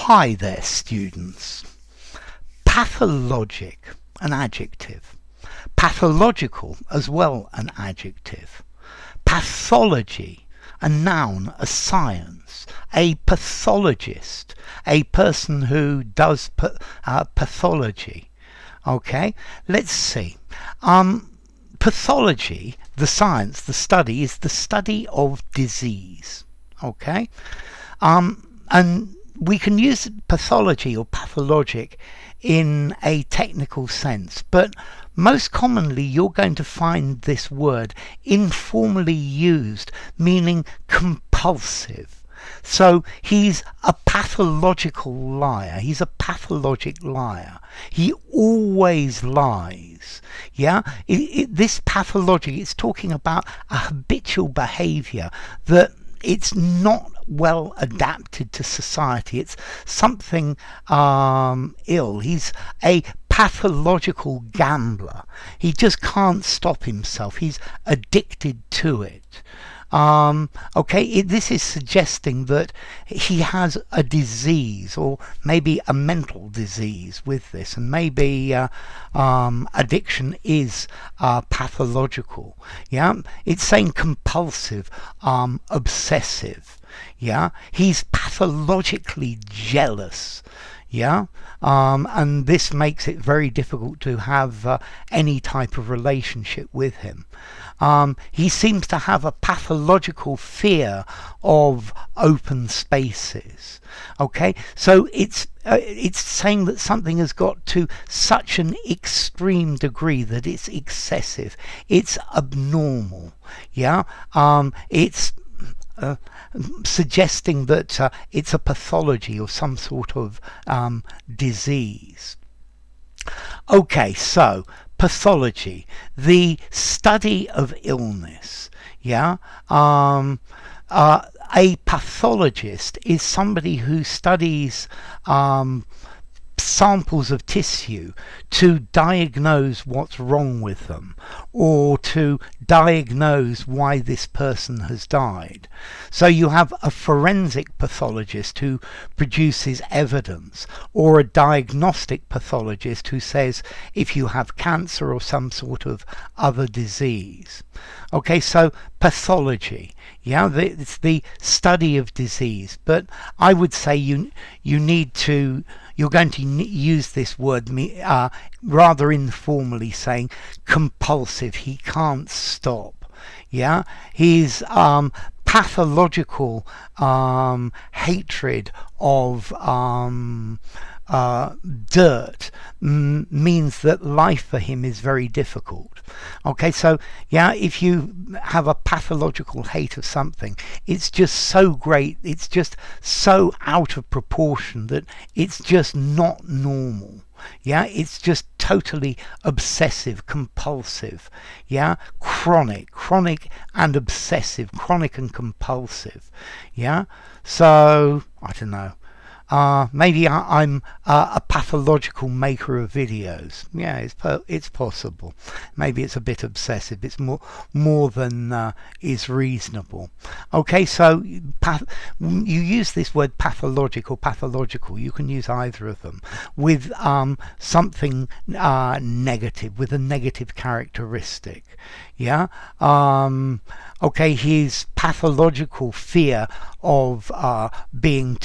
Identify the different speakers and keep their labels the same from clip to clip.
Speaker 1: Hi there, students. Pathologic, an adjective. Pathological as well, an adjective. Pathology, a noun, a science. A pathologist, a person who does pathology. Okay, let's see. Pathology, the science, the study, is the study of disease. Okay, and we can use pathology or pathologic in a technical sense, but most commonly you're going to find this word informally used, meaning compulsive. So he's a pathological liar. He's a pathologic liar. He always lies. Yeah, this pathologic, it's talking about a habitual behavior that it's not well adapted to society. It's something ill. He's a pathological gambler. He just can't stop himself. He's addicted to it. Okay, this is suggesting that he has a disease, or maybe a mental disease with this, and maybe addiction is pathological. Yeah, it's saying compulsive, obsessive. Yeah, he's pathologically jealous. Yeah, and this makes it very difficult to have any type of relationship with him. He seems to have a pathological fear of open spaces. Okay, so it's saying that something has got to such an extreme degree that it's excessive, it's abnormal. Yeah, it's suggesting that it's a pathology or some sort of disease. Okay, so pathology, the study of illness. Yeah, a pathologist is somebody who studies samples of tissue to diagnose what's wrong with them, or to diagnose why this person has died. So you have a forensic pathologist who produces evidence, or a diagnostic pathologist who says if you have cancer or some sort of other disease. Okay, so pathology, yeah, it's the study of disease, but I would say you're going to use this word rather informally, saying compulsive. He can't stop. Yeah, his pathological hatred of dirt means that life for him is very difficult. Okay, so yeah, if you have a pathological hate of something, it's just so great, it's just so out of proportion that it's just not normal. Yeah, it's just totally obsessive, compulsive. Yeah, chronic and obsessive, chronic and compulsive. Yeah, so I don't know. Maybe I'm a pathological maker of videos. Yeah, it's possible. Maybe it's a bit obsessive. It's more than is reasonable. Okay, so you use this word pathologic or pathological. You can use either of them with something negative, with a negative characteristic. Yeah. Okay, his pathological fear of being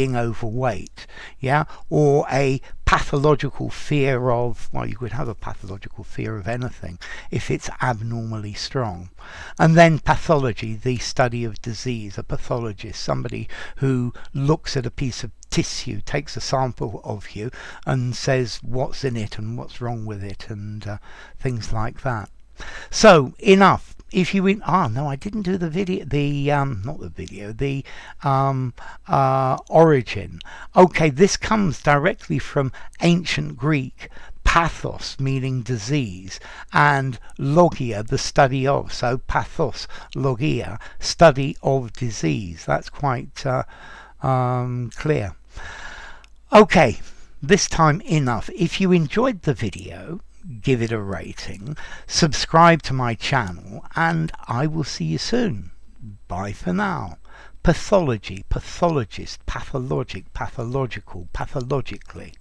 Speaker 1: overweight, yeah, or a pathological fear of, well, you could have a pathological fear of anything if it's abnormally strong. And then pathology, the study of disease, a pathologist, somebody who looks at a piece of tissue, takes a sample of you and says what's in it and what's wrong with it, and things like that. So enough. If you no, I didn't do the video, not the video, the origin. Okay, this comes directly from ancient Greek, pathos meaning disease, and logia, the study of. So pathos, logia, study of disease. That's quite clear. Okay, this time enough. If you enjoyed the video, give it a rating, subscribe to my channel, and I will see you soon. Bye for now. Pathology, pathologist, pathologic, pathological, pathologically.